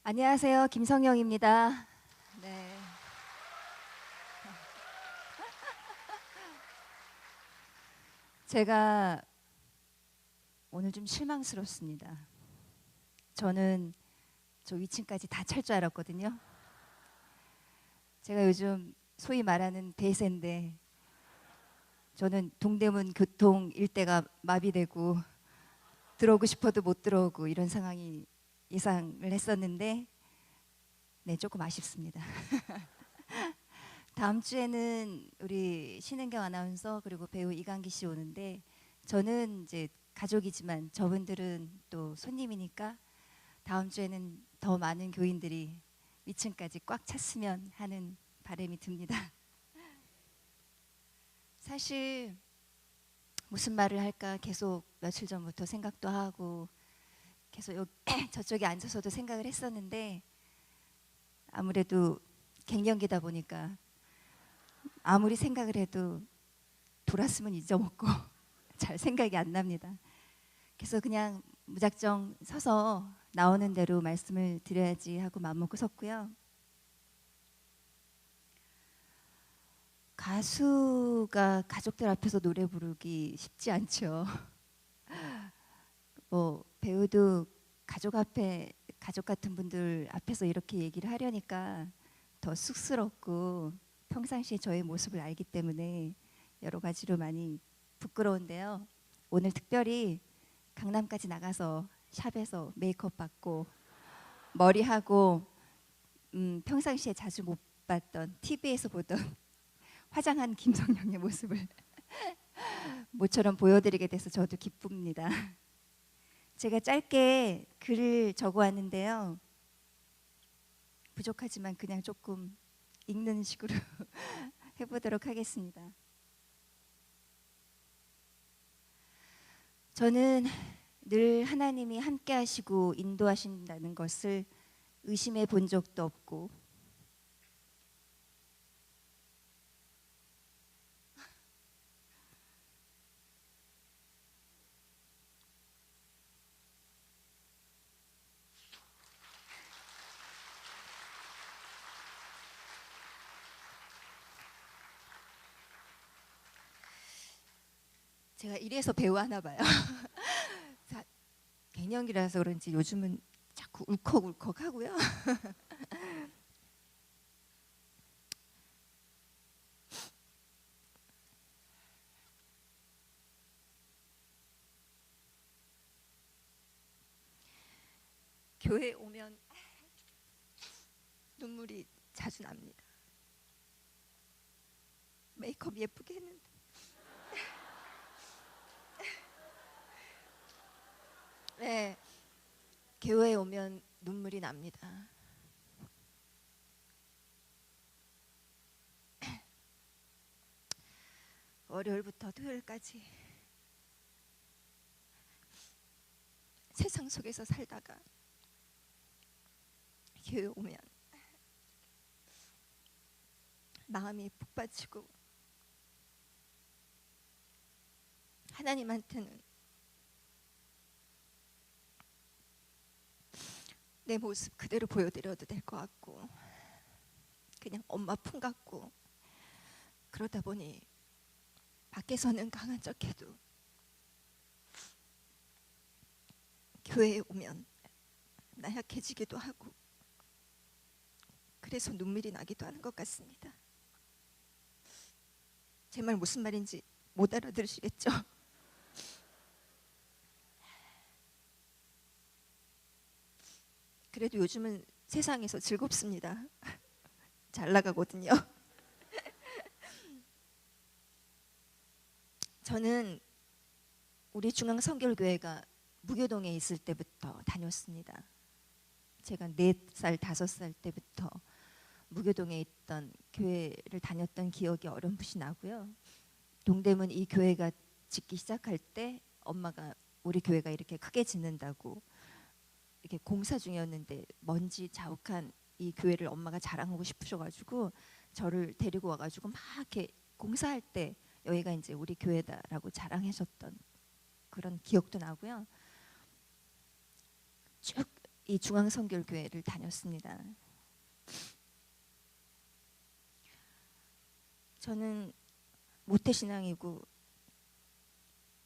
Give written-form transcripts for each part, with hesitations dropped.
안녕하세요. 김성영입니다. 네. 제가 오늘 좀 실망스럽습니다. 저는 저 위층까지 다 찰 줄 알았거든요. 제가 요즘 소위 말하는 대세인데 저는 동대문 교통 일대가 마비되고 들어오고 싶어도 못 들어오고 이런 상황이 예상을 했었는데 네, 조금 아쉽습니다. 다음 주에는 우리 신은경 아나운서 그리고 배우 이강기 씨 오는데 저는 이제 가족이지만 저분들은 또 손님이니까 다음 주에는 더 많은 교인들이 위층까지 꽉 찼으면 하는 바람이 듭니다. 사실 무슨 말을 할까 계속 며칠 전부터 생각도 하고 계속 저쪽에 앉아서도 생각을 했었는데 아무래도 갱년기다 보니까 아무리 생각을 해도 돌았으면 잊어먹고 잘 생각이 안 납니다. 그래서 그냥 무작정 서서 나오는 대로 말씀을 드려야지 하고 마음먹고 섰고요. 가수가 가족들 앞에서 노래 부르기 쉽지 않죠. 뭐 배우도 가족 앞에 가족 같은 분들 앞에서 이렇게 얘기를 하려니까 더 쑥스럽고 평상시에 저의 모습을 알기 때문에 여러 가지로 많이 부끄러운데요. 오늘 특별히 강남까지 나가서 샵에서 메이크업 받고 머리하고 평상시에 자주 못 봤던 TV에서 보던 화장한 김성령의 모습을 모처럼 보여드리게 돼서 저도 기쁩니다. 제가 짧게 글을 적어왔는데요. 부족하지만 그냥 조금 읽는 식으로 해보도록 하겠습니다. 저는 늘 하나님이 함께 하시고 인도하신다는 것을 의심해 본 적도 없고 제가 이래서 배우 하나 봐요. 갱년기라서 그런지 요즘은 자꾸 울컥울컥 하고요. 교회 오면 눈물이 자주 납니다. 메이크업 예쁘게 했는데 네, 교회에 오면 눈물이 납니다. 월요일부터 토요일까지 세상 속에서 살다가 교회 오면 마음이 북받치고 하나님한테는 내 모습 그대로 보여드려도 될 것 같고 그냥 엄마 품 같고 그러다 보니 밖에서는 강한 척해도 교회에 오면 나약해지기도 하고 그래서 눈물이 나기도 하는 것 같습니다. 제 말 무슨 말인지 못 알아들으시겠죠? 그래도 요즘은 세상에서 즐겁습니다. 잘 나가거든요. 저는 우리 중앙성결교회가 무교동에 있을 때부터 다녔습니다. 제가 4살, 5살 때부터 무교동에 있던 교회를 다녔던 기억이 어렴풋이 나고요. 동대문 이 교회가 짓기 시작할 때 엄마가 우리 교회가 이렇게 크게 짓는다고 이렇게 공사 중이었는데 먼지 자욱한 이 교회를 엄마가 자랑하고 싶으셔가지고 저를 데리고 와가지고 막 이렇게 공사할 때 여기가 이제 우리 교회다라고 자랑하셨던 그런 기억도 나고요. 쭉 이 중앙선결교회를 다녔습니다. 저는 모태신앙이고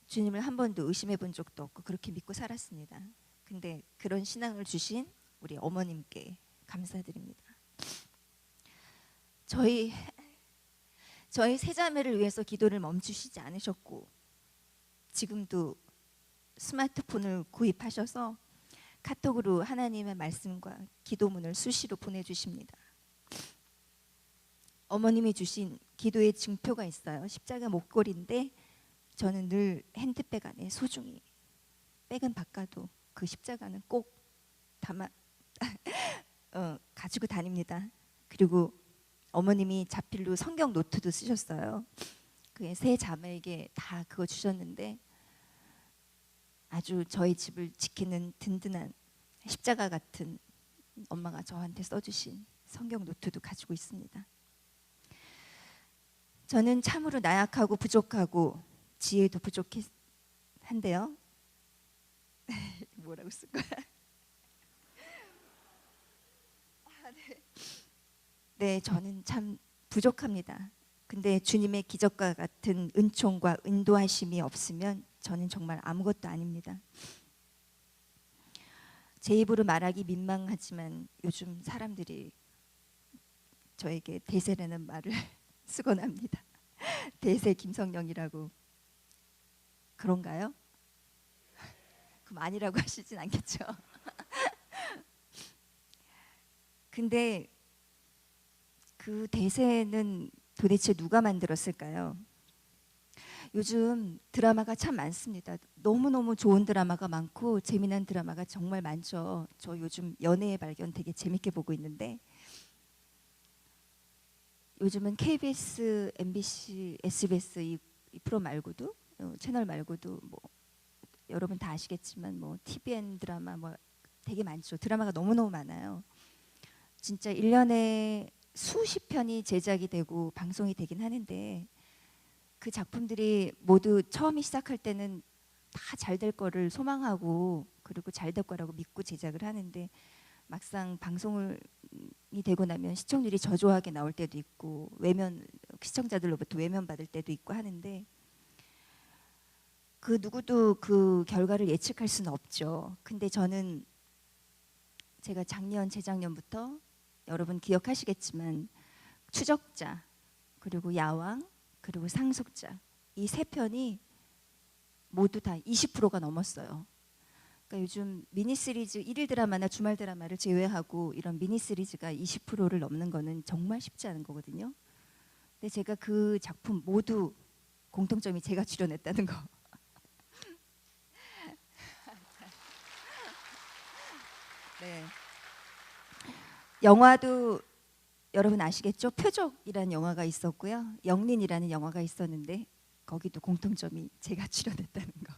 주님을 한 번도 의심해 본 적도 없고 그렇게 믿고 살았습니다. 근데 그런 신앙을 주신 우리 어머님께 감사드립니다. 저희 세자매를 위해서 기도를 멈추시지 않으셨고 지금도 스마트폰을 구입하셔서 카톡으로 하나님의 말씀과 기도문을 수시로 보내주십니다. 어머님이 주신 기도의 증표가 있어요. 십자가 목걸이인데 저는 늘 핸드백 안에 소중히, 백은 바꿔도 그 십자가는 꼭 담아 가지고 다닙니다. 그리고 어머님이 자필로 성경 노트도 쓰셨어요. 그 세 자매에게 다 그거 주셨는데 아주 저희 집을 지키는 든든한 십자가 같은 엄마가 저한테 써주신 성경 노트도 가지고 있습니다. 저는 참으로 나약하고 부족하고 지혜도 부족한데요. 뭐라고 쓴 거야? 네, 저는 참 부족합니다. 근데 주님의 기적과 같은 은총과 인도하심이 없으면 저는 정말 아무것도 아닙니다. 제 입으로 말하기 민망하지만 요즘 사람들이 저에게 대세라는 말을 쓰곤 합니다. 대세 김성령이라고. 그런가요? 그럼 아니라고 하시진 않겠죠? 근데 그 대세는 도대체 누가 만들었을까요? 요즘 드라마가 참 많습니다. 너무너무 좋은 드라마가 많고 재미난 드라마가 정말 많죠. 저 요즘 연애의 발견 되게 재밌게 보고 있는데 요즘은 KBS, MBC, SBS 이 프로 말고도 채널 말고도 뭐 여러분 다 아시겠지만 뭐 TVN 드라마 뭐 되게 많죠. 드라마가 너무너무 많아요. 진짜 1년에 수십 편이 제작이 되고 방송이 되긴 하는데 그 작품들이 모두 처음에 시작할 때는 다 잘 될 거를 소망하고 그리고 잘 될 거라고 믿고 제작을 하는데 막상 방송이 되고 나면 시청률이 저조하게 나올 때도 있고 시청자들로부터 외면받을 때도 있고 하는데 그 누구도 그 결과를 예측할 수는 없죠. 근데 저는 제가 작년 재작년부터 여러분 기억하시겠지만 추적자 그리고 야왕 그리고 상속자 이 세 편이 모두 다 20%가 넘었어요. 그러니까 요즘 미니 시리즈 일일 드라마나 주말 드라마를 제외하고 이런 미니 시리즈가 20%를 넘는 거는 정말 쉽지 않은 거거든요. 근데 제가 그 작품 모두 공통점이 제가 출연했다는 거. 네. 영화도 여러분 아시겠죠? 표적이라는 영화가 있었고요. 영린이라는 영화가 있었는데 거기도 공통점이 제가 출연했다는 거.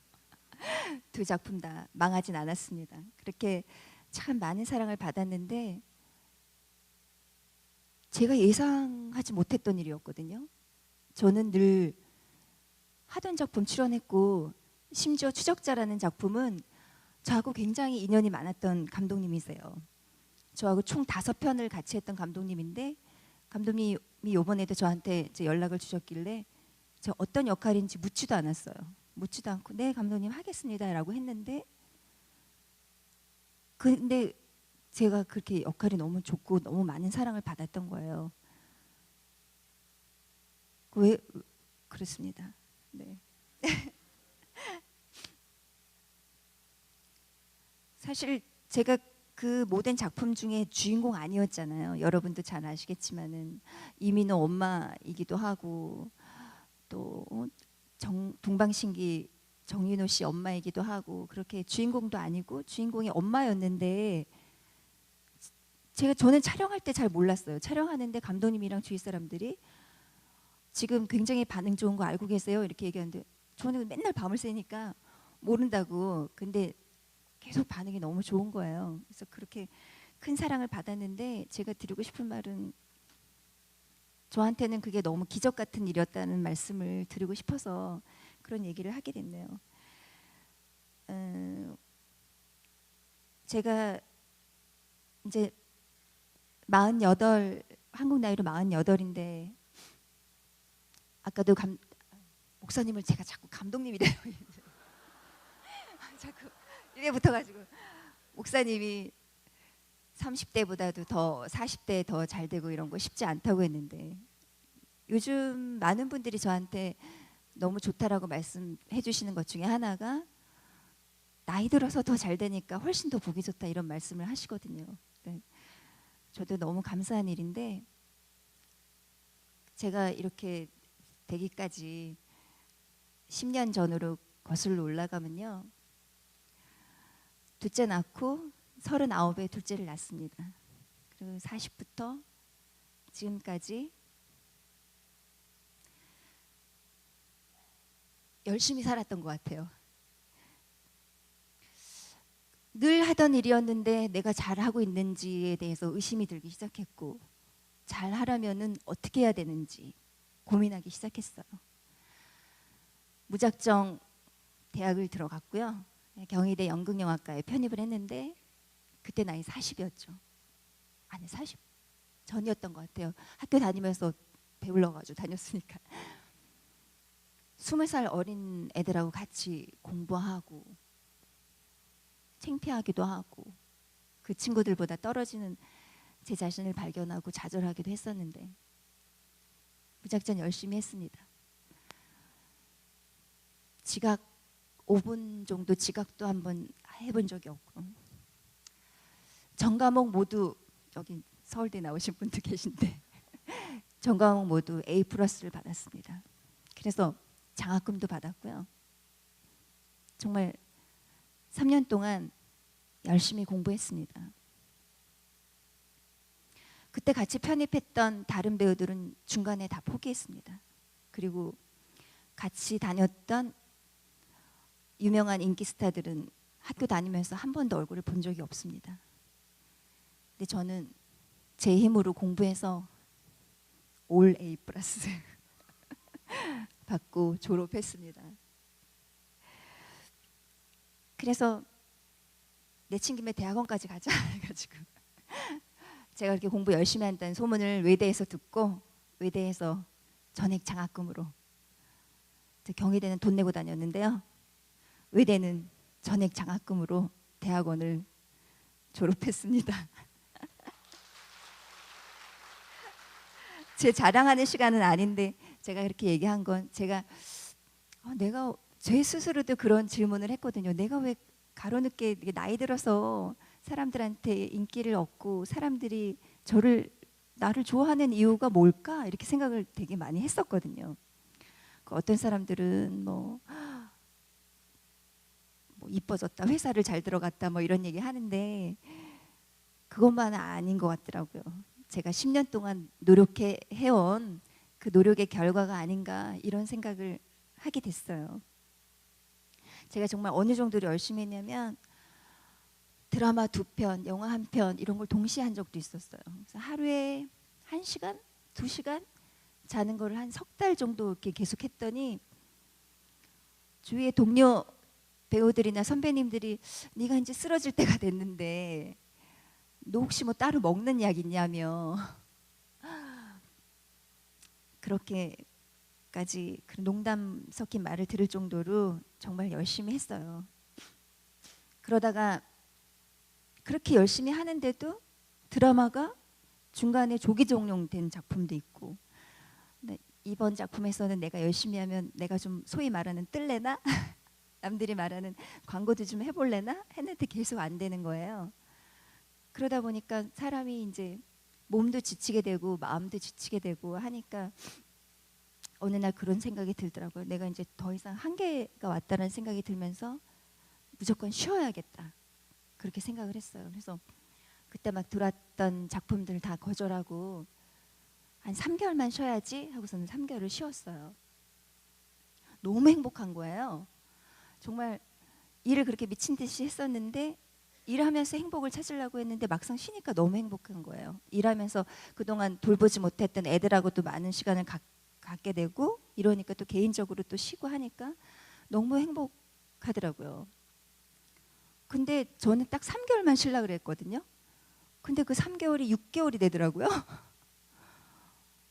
두 작품 다 망하진 않았습니다. 그렇게 참 많은 사랑을 받았는데 제가 예상하지 못했던 일이었거든요. 저는 늘 하던 작품 출연했고 심지어 추적자라는 작품은 저하고 굉장히 인연이 많았던 감독님이세요. 저하고 총 5편을 같이 했던 감독님인데 감독님이 이번에도 저한테 이제 연락을 주셨길래 저 어떤 역할인지 묻지도 않았어요. 묻지도 않고 네 감독님 하겠습니다라고 했는데 근데 제가 그렇게 역할이 너무 좋고 너무 많은 사랑을 받았던 거예요. 왜 그렇습니다. 네. 사실 제가 그 모든 작품 중에 주인공 아니었잖아요. 여러분도 잘 아시겠지만은 이민호 엄마이기도 하고 또 동방신기 정윤호 씨 엄마이기도 하고 그렇게 주인공도 아니고 주인공이 엄마였는데 저는 촬영할 때 잘 몰랐어요. 촬영하는데 감독님이랑 주위 사람들이 지금 굉장히 반응 좋은 거 알고 계세요? 이렇게 얘기하는데 저는 맨날 밤을 새니까 모른다고. 근데 계속 반응이 너무 좋은 거예요. 그래서 그렇게 큰 사랑을 받았는데 제가 드리고 싶은 말은 저한테는 그게 너무 기적 같은 일이었다는 말씀을 드리고 싶어서 그런 얘기를 하게 됐네요. 제가 이제 48, 한국 나이로 48인데 아까도 목사님을 제가 자꾸 감독님이래요. 자꾸 이래 붙어가지고 목사님이 30대보다도 더 40대에 더 잘 되고 이런 거 쉽지 않다고 했는데 요즘 많은 분들이 저한테 너무 좋다라고 말씀해 주시는 것 중에 하나가 나이 들어서 더 잘 되니까 훨씬 더 보기 좋다 이런 말씀을 하시거든요. 네. 저도 너무 감사한 일인데 제가 이렇게 되기까지 10년 전으로 거슬러 올라가면요. 둘째 낳고 39에 둘째를 낳습니다. 그리고 40부터 지금까지 열심히 살았던 것 같아요. 늘 하던 일이었는데 내가 잘하고 있는지에 대해서 의심이 들기 시작했고 잘하려면은 어떻게 해야 되는지 고민하기 시작했어요. 무작정 대학을 들어갔고요. 경희대 연극영화과에 편입을 했는데 그때 나이 40이었죠. 아니 40 전이었던 것 같아요. 학교 다니면서 배울러 가지고 다녔으니까. 20살 어린 애들하고 같이 공부하고 창피하기도 하고 그 친구들보다 떨어지는 제 자신을 발견하고 좌절하기도 했었는데 무작정 열심히 했습니다. 지각 5분 정도 지각도 한번 해본 적이 없고 전 과목 모두 여기 서울대 나오신 분도 계신데 전 과목 모두 A+를 받았습니다. 그래서 장학금도 받았고요. 정말 3년 동안 열심히 공부했습니다. 그때 같이 편입했던 다른 배우들은 중간에 다 포기했습니다. 그리고 같이 다녔던 유명한 인기 스타들은 학교 다니면서 한 번도 얼굴을 본 적이 없습니다. 근데 저는 제 힘으로 공부해서 올 A+ 받고 졸업했습니다. 그래서 내친 김에 대학원까지 가자 해가지고 제가 이렇게 공부 열심히 한다는 소문을 외대에서 듣고 외대에서 전액 장학금으로 경희대는 돈 내고 다녔는데요. 외대는 전액 장학금으로 대학원을 졸업했습니다. 제 자랑하는 시간은 아닌데 제가 그렇게 얘기한 건 제가 내가 제 스스로도 그런 질문을 했거든요. 내가 왜 가로늦게 나이 들어서 사람들한테 인기를 얻고 사람들이 나를 좋아하는 이유가 뭘까? 이렇게 생각을 되게 많이 했었거든요. 어떤 사람들은 뭐 이뻐졌다, 회사를 잘 들어갔다 뭐 이런 얘기 하는데 그것만은 아닌 것 같더라고요. 제가 10년 동안 노력해 해온 그 노력의 결과가 아닌가 이런 생각을 하게 됐어요. 제가 정말 어느 정도로 열심히 했냐면 드라마 2편, 영화 1편 이런 걸 동시에 한 적도 있었어요. 그래서 하루에 1시간, 2시간 자는 걸 한 3달 정도 이렇게 계속 했더니 주위의 동료 배우들이나 선배님들이 네가 이제 쓰러질 때가 됐는데 너 혹시 뭐 따로 먹는 약 있냐며 그렇게까지 그 농담 섞인 말을 들을 정도로 정말 열심히 했어요. 그러다가 그렇게 열심히 하는데도 드라마가 중간에 조기 종영된 작품도 있고 이번 작품에서는 내가 열심히 하면 내가 좀 소위 말하는 뜰래나? 남들이 말하는 광고도 좀 해볼래나? 했는데 계속 안 되는 거예요. 그러다 보니까 사람이 이제 몸도 지치게 되고 마음도 지치게 되고 하니까 어느 날 그런 생각이 들더라고요. 내가 이제 더 이상 한계가 왔다는 생각이 들면서 무조건 쉬어야겠다. 그렇게 생각을 했어요. 그래서 그때 막 들어왔던 작품들 다 거절하고 한 3개월만 쉬어야지 하고서는 3개월을 쉬었어요. 너무 행복한 거예요. 정말 일을 그렇게 미친 듯이 했었는데 일하면서 행복을 찾으려고 했는데 막상 쉬니까 너무 행복한 거예요. 일하면서 그동안 돌보지 못했던 애들하고도 많은 시간을 갖게 되고 이러니까 또 개인적으로 또 쉬고 하니까 너무 행복하더라고요. 근데 저는 딱 3개월만 쉬려고 그랬거든요. 근데 그 3개월이 6개월이 되더라고요.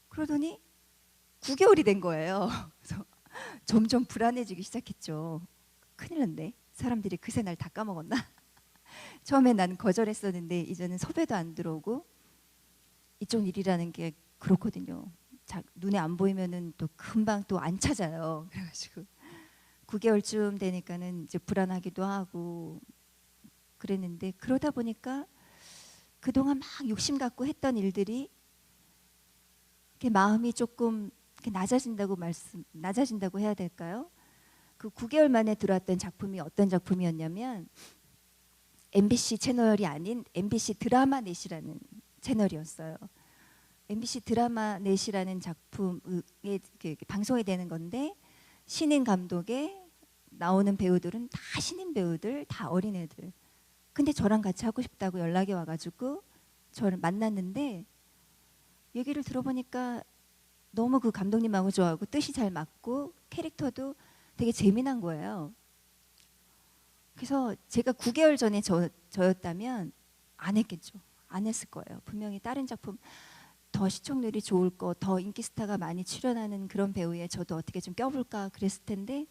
그러더니 9개월이 된 거예요. 그래서 점점 불안해지기 시작했죠. 큰일 났네. 사람들이 그새 날 다 까먹었나? 처음에 난 거절했었는데 이제는 섭외도 안 들어오고. 이쪽 일이라는 게 그렇거든요. 눈에 안 보이면은 또 금방 또 안 찾아요. 그래가지고 9개월쯤 되니까는 이제 불안하기도 하고 그랬는데, 그러다 보니까 그동안 막 욕심 갖고 했던 일들이 이렇게 마음이 조금 이렇게 낮아진다고 해야 될까요? 그 9개월 만에 들어왔던 작품이 어떤 작품이었냐면 MBC 채널이 아닌 MBC 드라마 넷이라는 채널이었어요. MBC 드라마 넷이라는 작품에 방송이 되는 건데, 신인 감독에 나오는 배우들은 다 신인 배우들, 다 어린애들. 근데 저랑 같이 하고 싶다고 연락이 와가지고 저를 만났는데, 얘기를 들어보니까 너무 그 감독님하고 좋아하고 뜻이 잘 맞고 캐릭터도 되게 재미난 거예요. 그래서 제가 9개월 전에 저였다면 안 했겠죠. 안 했을 거예요. 분명히 다른 작품 더 시청률이 좋을 거, 더 인기 스타가 많이 출연하는 그런 배우에 저도 어떻게 좀 껴볼까 그랬을 텐데,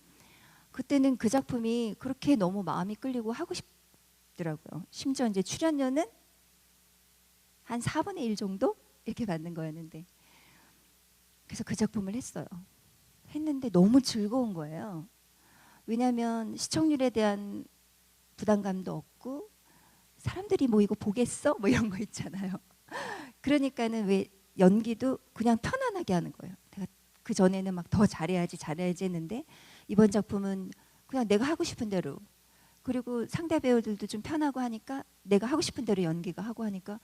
그때는 그 작품이 그렇게 너무 마음이 끌리고 하고 싶더라고요. 심지어 이제 출연료는 한 4분의 1 정도 이렇게 받는 거였는데, 그래서 그 작품을 했어요. 했는데 너무 즐거운 거예요. 왜냐하면 시청률에 대한 부담감도 없고, 사람들이 뭐 이거 보겠어? 뭐 이런 거 있잖아요. 그러니까는 왜 연기도 그냥 편안하게 하는 거예요. 내가 그 전에는 막 더 잘해야지 했는데, 이번 작품은 그냥 내가 하고 싶은 대로, 그리고 상대 배우들도 좀 편하고 하니까 내가 하고 싶은 대로 연기가 하고 하니까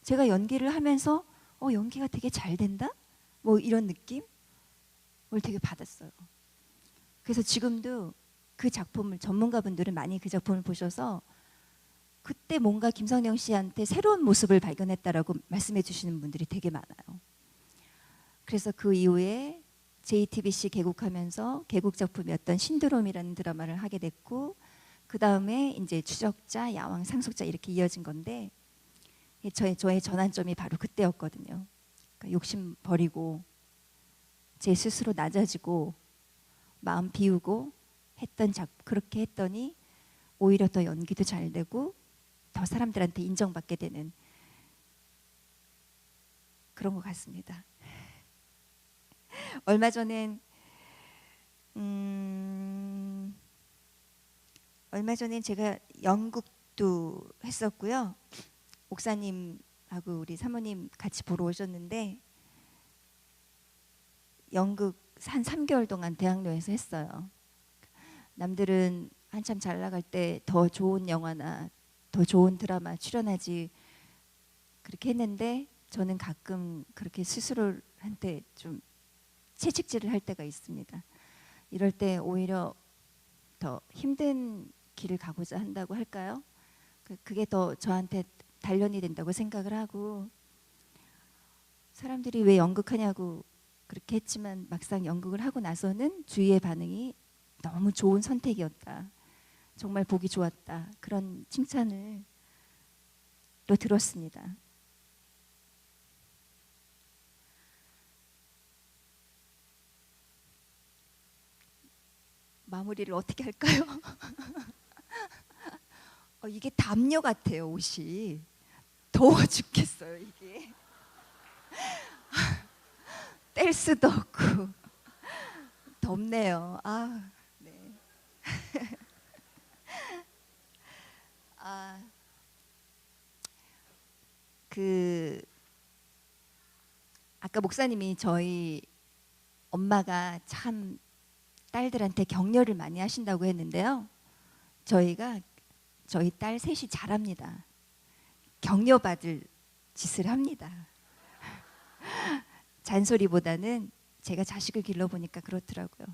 제가 연기를 하면서 연기가 되게 잘 된다? 뭐 이런 느낌을 되게 받았어요. 그래서 지금도 그 작품을, 전문가분들은 많이 그 작품을 보셔서 그때 뭔가 김성령 씨한테 새로운 모습을 발견했다라고 말씀해 주시는 분들이 되게 많아요. 그래서 그 이후에 JTBC 개국하면서 개국 작품이었던 신드롬이라는 드라마를 하게 됐고, 그 다음에 이제 추적자, 야왕, 상속자 이렇게 이어진 건데, 저의 전환점이 바로 그때였거든요. 그러니까 욕심 버리고 제 스스로 낮아지고 마음 비우고 그렇게 했더니 오히려 더 연기도 잘 되고 더 사람들한테 인정받게 되는 그런 것 같습니다. 얼마 전엔 제가 연극도 했었고요. 목사님하고 우리 사모님 같이 보러 오셨는데, 연극 한 3개월 동안 대학로에서 했어요. 남들은 한참 잘 나갈 때 더 좋은 영화나 더 좋은 드라마 출연하지 그렇게 했는데, 저는 가끔 그렇게 스스로한테 좀 채찍질을 할 때가 있습니다. 이럴 때 오히려 더 힘든 길을 가고자 한다고 할까요? 그게 더 저한테 단련이 된다고 생각을 하고, 사람들이 왜 연극하냐고 그렇게 했지만 막상 연극을 하고 나서는 주위의 반응이 너무 좋은 선택이었다, 정말 보기 좋았다, 그런 칭찬을 또 들었습니다. 마무리를 어떻게 할까요? 이게 담요 같아요. 옷이 더워 죽겠어요. 이게 뗄 수도 없고 덥네요. 네. 아까 목사님이 저희 엄마가 참 딸들한테 격려를 많이 하신다고 했는데요. 저희 딸 셋이 잘합니다. 격려받을 짓을 합니다. 잔소리보다는 제가 자식을 길러보니까 그렇더라고요.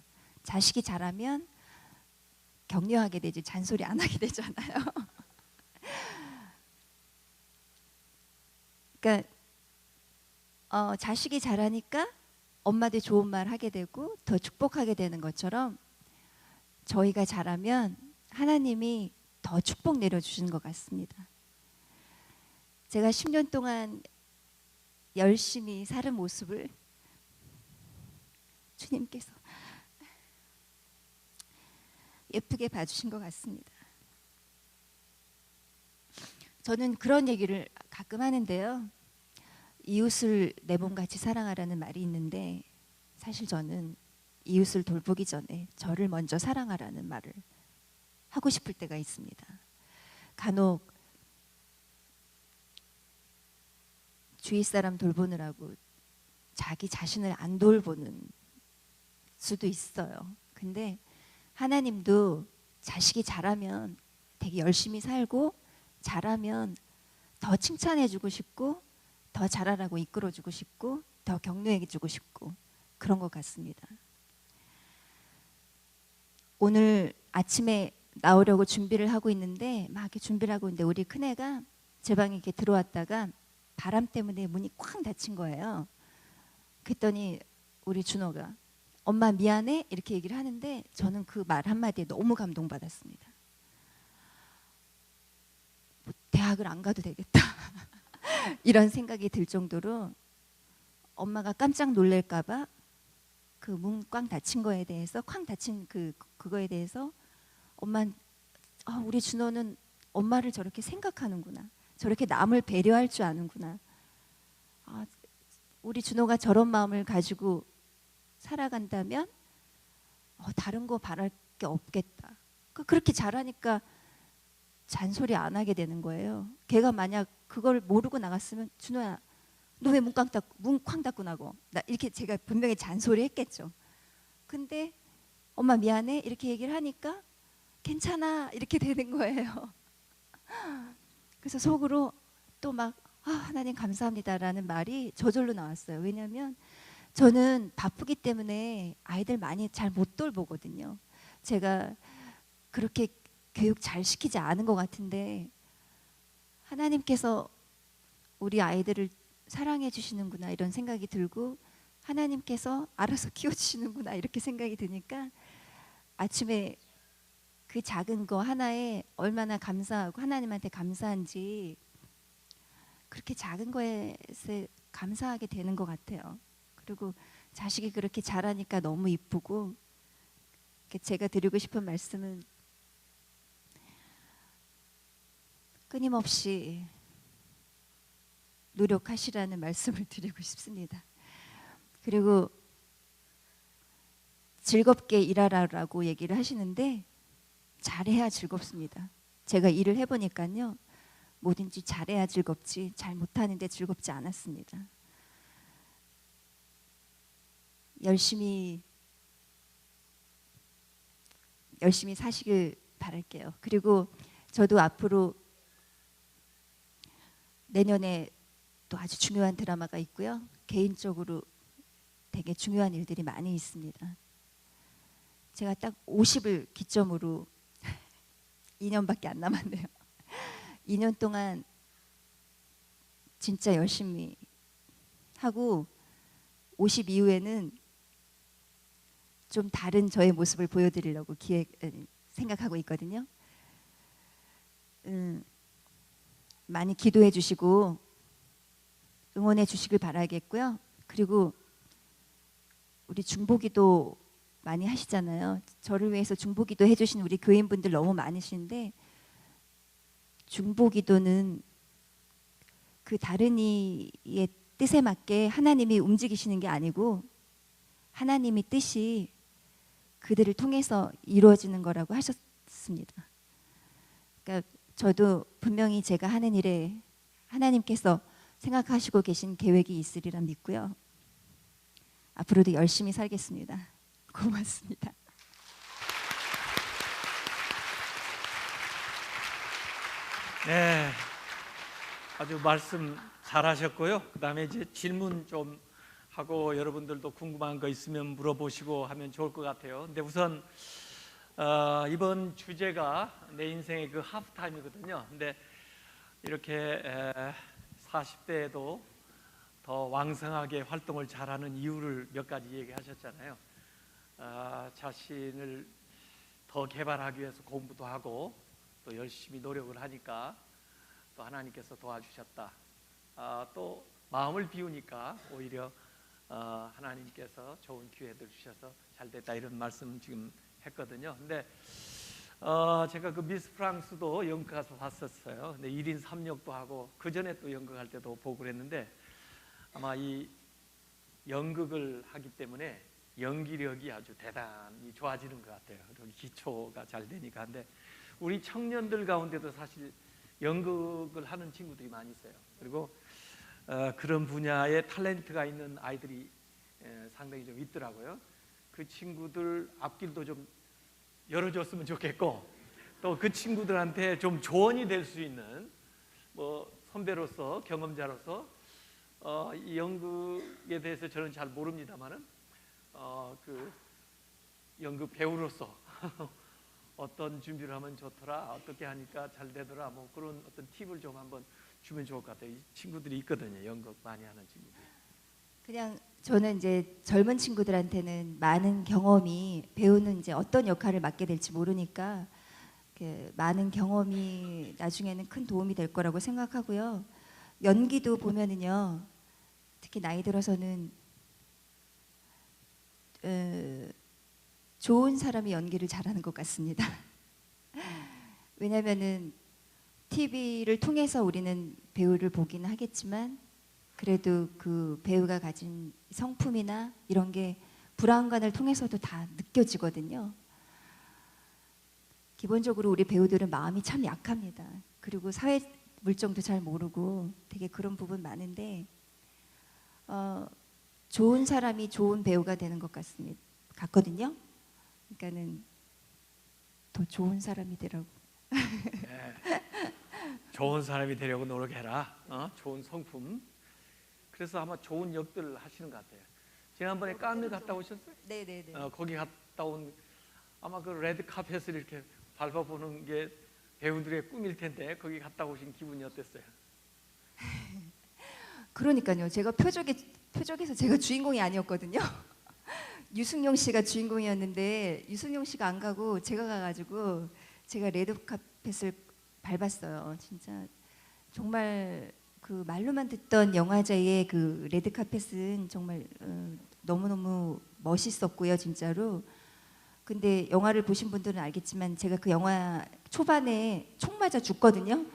자식이 잘하면 격려하게 되지 잔소리 안 하게 되잖아요. 그러니까 자식이 잘하니까 엄마도 좋은 말 하게 되고 더 축복하게 되는 것처럼, 저희가 잘하면 하나님이 더 축복 내려주시는 것 같습니다. 제가 10년 동안 열심히 살은 모습을 주님께서 예쁘게 봐주신 것 같습니다. 저는 그런 얘기를 가끔 하는데요. 이웃을 내 몸같이 사랑하라는 말이 있는데 사실 저는 이웃을 돌보기 전에 저를 먼저 사랑하라는 말을 하고 싶을 때가 있습니다. 간혹 주위 사람 돌보느라고 자기 자신을 안 돌보는 수도 있어요. 근데 하나님도 자식이 잘하면 되게 열심히 살고 잘하면 더 칭찬해주고 싶고 더 잘하라고 이끌어주고 싶고 더 격려해주고 싶고 그런 것 같습니다. 오늘 아침에 나오려고 준비를 하고 있는데 막 이렇게 준비를 하고 있는데 우리 큰애가 제 방에 이렇게 들어왔다가 바람 때문에 문이 쾅 닫힌 거예요. 그랬더니 우리 준호가 엄마 미안해 이렇게 얘기를 하는데 저는 그 말 한마디에 너무 감동받았습니다. 뭐 대학을 안 가도 되겠다 이런 생각이 들 정도로 엄마가 깜짝 놀랄까 봐 그 문 꽝 닫힌 거에 대해서 쾅 닫힌 그거에 대해서 엄마 우리 준호는 엄마를 저렇게 생각하는구나. 저렇게 남을 배려할 줄 아는구나. 우리 준호가 저런 마음을 가지고 살아간다면 다른 거 바랄 게 없겠다. 그렇게 잘하니까 잔소리 안 하게 되는 거예요. 걔가 만약 그걸 모르고 나갔으면 준호야 너 왜 문 쾅 닫고 나고 나 이렇게 제가 분명히 잔소리 했겠죠. 근데 엄마 미안해 이렇게 얘기를 하니까 괜찮아 이렇게 되는 거예요. 그래서 속으로 또 막 하나님 감사합니다라는 말이 저절로 나왔어요. 왜냐하면 저는 바쁘기 때문에 아이들 많이 잘 못 돌보거든요. 제가 그렇게 교육 잘 시키지 않은 것 같은데 하나님께서 우리 아이들을 사랑해 주시는구나 이런 생각이 들고 하나님께서 알아서 키워주시는구나 이렇게 생각이 드니까 아침에 그 작은 거 하나에 얼마나 감사하고 하나님한테 감사한지 그렇게 작은 거에 감사하게 되는 것 같아요. 그리고 자식이 그렇게 잘하니까 너무 이쁘고 제가 드리고 싶은 말씀은 끊임없이 노력하시라는 말씀을 드리고 싶습니다. 그리고 즐겁게 일하라고 얘기를 하시는데 잘해야 즐겁습니다. 제가 일을 해보니까요. 뭐든지 잘해야 즐겁지 잘 못하는데 즐겁지 않았습니다. 열심히 사시길 바랄게요. 그리고 저도 앞으로 내년에 또 아주 중요한 드라마가 있고요. 개인적으로 되게 중요한 일들이 많이 있습니다. 제가 딱 50을 기점으로 2년밖에 안 남았네요. 2년 동안 진짜 열심히 하고 50 이후에는 좀 다른 저의 모습을 보여드리려고 생각하고 있거든요. 많이 기도해 주시고 응원해 주시길 바라겠고요. 그리고 우리 중보기도 많이 하시잖아요. 저를 위해서 중보기도 해주신 우리 교인분들 너무 많으신데 중보기도는 그 다른 이의 뜻에 맞게 하나님이 움직이시는 게 아니고 하나님이 뜻이 그들을 통해서 이루어지는 거라고 하셨습니다. 그러니까 저도 분명히 제가 하는 일에 하나님께서 생각하시고 계신 계획이 있으리라 믿고요. 앞으로도 열심히 살겠습니다. 고맙습니다. 네, 아주 말씀 잘하셨고요. 그다음에 이제 질문 좀 하고 여러분들도 궁금한 거 있으면 물어보시고 하면 좋을 것 같아요. 근데 우선 이번 주제가 내 인생의 그 하프타임이거든요. 근데 이렇게 40대에도 더 왕성하게 활동을 잘하는 이유를 몇 가지 얘기하셨잖아요. 자신을 더 개발하기 위해서 공부도 하고 또 열심히 노력을 하니까 또 하나님께서 도와주셨다. 또 마음을 비우니까 오히려 하나님께서 좋은 기회들 주셔서 잘 됐다 이런 말씀 지금 했거든요. 근데 제가 그 미스 프랑스도 연극 가서 봤었어요. 근데 1인 3역도 하고 그 전에 또 연극할 때도 보고 그랬는데 아마 이 연극을 하기 때문에 연기력이 아주 대단히 좋아지는 것 같아요. 그리고 기초가 잘 되니까. 근데 우리 청년들 가운데도 사실 연극을 하는 친구들이 많이 있어요. 그리고 그런 분야에 탤런트가 있는 아이들이 상당히 좀 있더라고요. 그 친구들 앞길도 좀 열어줬으면 좋겠고 또 그 친구들한테 좀 조언이 될 수 있는 뭐 선배로서 경험자로서 이 연극에 대해서 저는 잘 모릅니다만은 그 연극 배우로서 어떤 준비를 하면 좋더라, 어떻게 하니까 잘 되더라, 뭐 그런 어떤 팁을 좀 한번 주면 좋을 것 같아요. 이 친구들이 있거든요. 연극 많이 하는 친구들. 그냥 저는 이제 젊은 친구들한테는 많은 경험이 배우는 이제 어떤 역할을 맡게 될지 모르니까 그 많은 경험이 나중에는 큰 도움이 될 거라고 생각하고요. 연기도 보면은요, 특히 나이 들어서는 좋은 사람이 연기를 잘하는 것 같습니다. 왜냐하면은 TV를 통해서 우리는 배우를 보기는 하겠지만 그래도 그 배우가 가진 성품이나 이런 게 브라운관을 통해서도 다 느껴지거든요. 기본적으로 우리 배우들은 마음이 참 약합니다. 그리고 사회 물정도 잘 모르고 되게 그런 부분 많은데 좋은 사람이 좋은 배우가 되는 것 같거든요. 그러니까는 더 좋은 사람이 되라고. 네. 좋은 사람이 되려고 노력해라. 좋은 성품. 그래서 아마 좋은 역들을 하시는 것 같아요. 지난번에 깐느 갔다 오셨어요? 네네네. 거기 갔다 온 아마 그 레드 카펫을 이렇게 밟아보는 게 배우들의 꿈일 텐데 거기 갔다 오신 기분이 어땠어요? 그러니까요. 제가 표적에서 제가 주인공이 아니었거든요. 유승용 씨가 주인공이었는데 유승용 씨가 안 가고 제가 가가지고 제가 레드 카펫을 밟았어요. 진짜 정말 그 말로만 듣던 영화제의 그 레드 카펫은 정말 너무너무 멋있었고요, 진짜로. 근데 영화를 보신 분들은 알겠지만 제가 그 영화 초반에 총 맞아 죽거든요.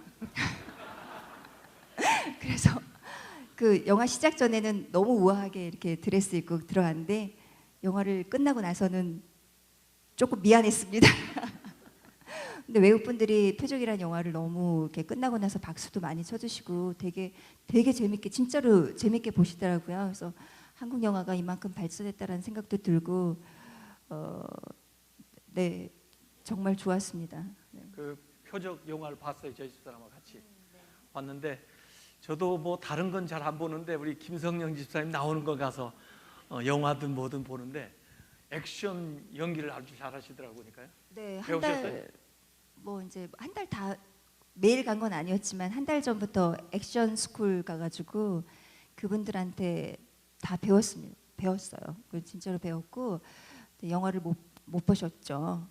그래서 그 영화 시작 전에는 너무 우아하게 이렇게 드레스 입고 들어갔는데 영화를 끝나고 나서는 조금 미안했습니다. 근데 외국 분들이 표적이라는 영화를 너무 이렇게 끝나고 나서 박수도 많이 쳐주시고 되게 재밌게 진짜로 재밌게 보시더라고요. 그래서 한국 영화가 이만큼 발전했다라는 생각도 들고 네 정말 좋았습니다. 네. 그 표적 영화를 봤어요. 저희 집사람하고 같이 봤는데 저도 뭐 다른 건 잘 안 보는데 우리 김성령 집사님 나오는 거 가서 영화든 뭐든 보는데 액션 연기를 아주 잘하시더라고요. 네, 한 배우셨어요? 달 뭐 이제 한 달 다 매일 간 건 아니었지만 한 달 전부터 액션 스쿨 가가지고 그분들한테 다 배웠어요. 그 진짜로 배웠고 영화를 못 보셨죠.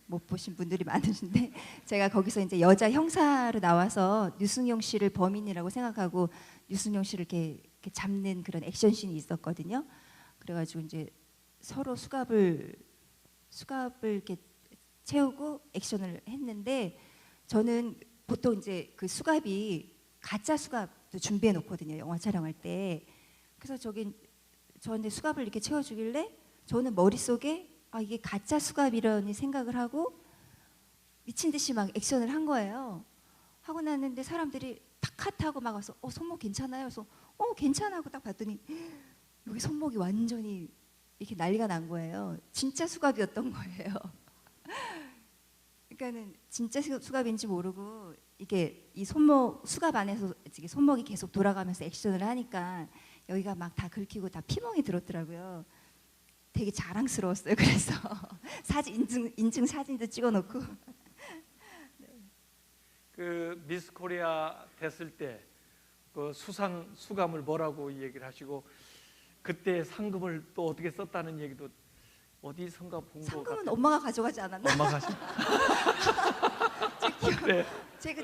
못 보신 분들이 많으신데 제가 거기서 이제 여자 형사로 나와서 유승용 씨를 범인이라고 생각하고 유승용 씨를 이렇게 잡는 그런 액션씬이 있었거든요. 그래가지고 이제 서로 수갑을 이렇게 채우고 액션을 했는데 저는 보통 이제 그 수갑이 가짜 수갑도 준비해 놓거든요. 영화 촬영할 때. 그래서 저한테 수갑을 이렇게 채워주길래 저는 머릿속에 이게 가짜 수갑이라니 생각을 하고 미친 듯이 막 액션을 한 거예요. 하고 났는데 사람들이 탁 하고 막 와서 손목 괜찮아요? 그래서 괜찮아 하고 딱 봤더니 여기 손목이 완전히 이렇게 난리가 난 거예요. 진짜 수갑이었던 거예요. 그러니까는 진짜 수갑인지 모르고 이게 이 수갑 안에서 이게 손목이 계속 돌아가면서 액션을 하니까 여기가 막 다 긁히고 다 피멍이 들었더라고요. 되게 자랑스러웠어요. 그래서 사진 인증 사진도 찍어놓고. 그 미스 코리아 됐을 때 그 수감을 뭐라고 얘기를 하시고 그때 상금을 또 어떻게 썼다는 얘기도 어디선가 본 것 상금은 같아요. 엄마가 가져가지 않았나? 엄마가 하신. 네.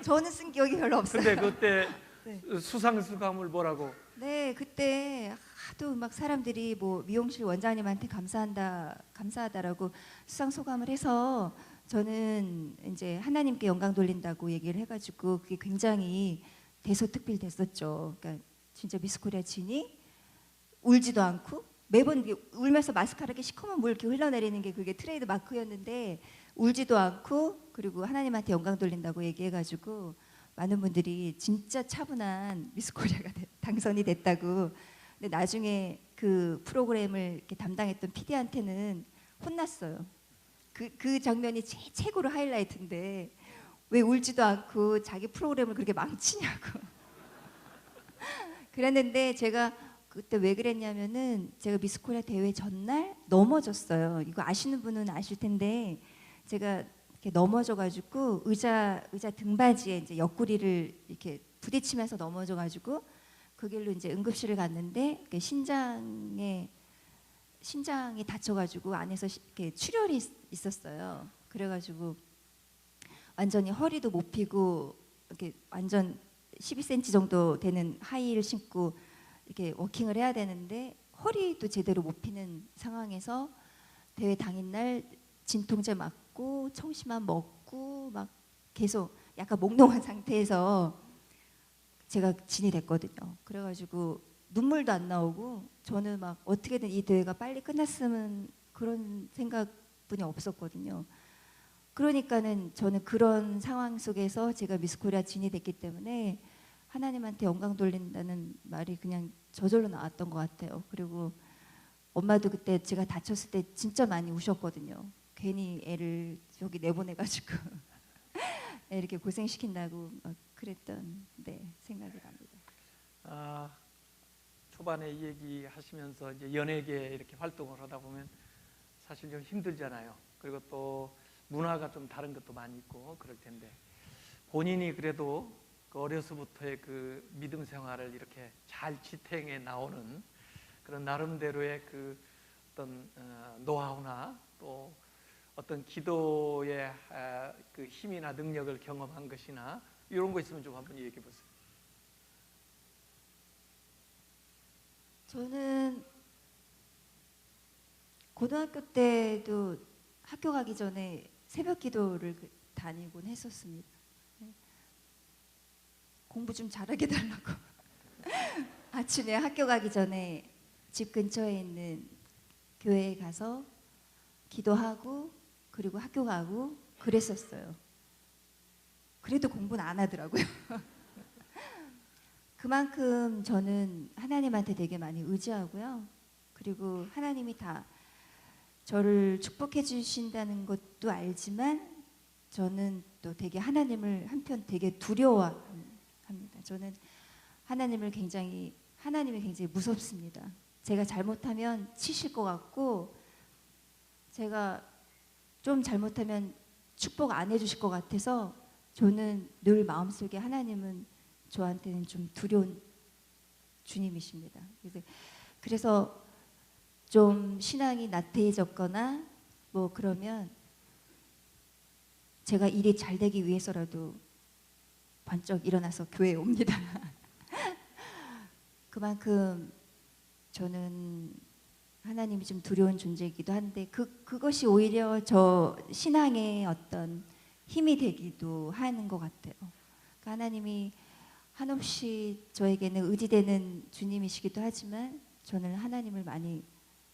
저는 쓴 기억이 별로 없어요. 근데 그때 네. 수상 소감을 뭐라고? 네, 그때 하도 막 사람들이 뭐 미용실 원장님한테 감사하다라고 수상 소감을 해서 저는 이제 하나님께 영광 돌린다고 얘기를 해가지고 그게 굉장히 대서특필됐었죠. 그러니까 진짜 미스코리아 진이 울지도 않고 매번 이렇게 울면서 마스카라에 시커먼 물 이렇게 흘러내리는 게 그게 트레이드 마크였는데 울지도 않고 그리고 하나님한테 영광 돌린다고 얘기해가지고 많은 분들이 진짜 차분한 미스코리아가 당선이 됐다고. 근데 나중에 그 프로그램을 이렇게 담당했던 PD한테는 혼났어요. 그 장면이 최고로 하이라이트인데 왜 울지도 않고 자기 프로그램을 그렇게 망치냐고. 그랬는데 제가 그때 왜 그랬냐면은 제가 미스코리아 대회 전날 넘어졌어요. 이거 아시는 분은 아실 텐데 제가 이렇게 넘어져가지고 의자 등받이에 이제 옆구리를 이렇게 부딪히면서 넘어져가지고 그 길로 이제 응급실을 갔는데 신장이 다쳐가지고 안에서 이렇게 출혈이 있었어요. 그래가지고 완전히 허리도 못 펴고 이렇게 완전 12cm 정도 되는 하이힐 신고 이렇게 워킹을 해야 되는데 허리도 제대로 못 펴는 상황에서 대회 당일날 진통제 맞고 청심환 먹고 막 계속 약간 몽롱한 상태에서 제가 진이 됐거든요. 그래가지고 눈물도 안 나오고 저는 막 어떻게든 이 대회가 빨리 끝났으면 그런 생각뿐이 없었거든요. 그러니까는 저는 그런 상황 속에서 제가 미스코리아 진이 됐기 때문에 하나님한테 영광 돌린다는 말이 그냥 저절로 나왔던 것 같아요. 그리고 엄마도 그때 제가 다쳤을 때 진짜 많이 우셨거든요. 괜히 애를 저기 내보내가지고 애 이렇게 고생시킨다고 막 그랬던 생각이 납니다. 아, 초반에 얘기하시면서 이제 연예계 이렇게 활동을 하다 보면 사실 좀 힘들잖아요. 그리고 또 문화가 좀 다른 것도 많이 있고 그럴 텐데 본인이 그래도 그 어려서부터의 그 믿음 생활을 이렇게 잘 지탱해 나오는 그런 나름대로의 그 어떤 노하우나 또 어떤 기도의 그 힘이나 능력을 경험한 것이나 이런 거 있으면 좀 한번 얘기해 보세요. 저는 고등학교 때도 학교 가기 전에 새벽 기도를 다니곤 했었습니다. 공부 좀 잘하게 달라고. 아침에 학교 가기 전에 집 근처에 있는 교회에 가서 기도하고 그리고 학교 가고 그랬었어요. 그래도 공부는 안 하더라고요. 그만큼 저는 하나님한테 되게 많이 의지하고요. 그리고 하나님이 다 저를 축복해 주신다는 것도 알지만 저는 또 되게 하나님을 한편 되게 두려워합니다. 저는 하나님이 굉장히 무섭습니다. 제가 잘못하면 치실 것 같고 제가 좀 잘못하면 축복 안 해주실 것 같아서 저는 늘 마음속에 하나님은 저한테는 좀 두려운 주님이십니다. 그래서 좀 신앙이 나태해졌거나 뭐 그러면 제가 일이 잘 되기 위해서라도 번쩍 일어나서 교회에 옵니다. 그만큼 저는 하나님이 좀 두려운 존재이기도 한데 그것이 오히려 저 신앙의 어떤 힘이 되기도 하는 것 같아요. 그러니까 하나님이 한없이 저에게는 의지되는 주님이시기도 하지만 저는 하나님을 많이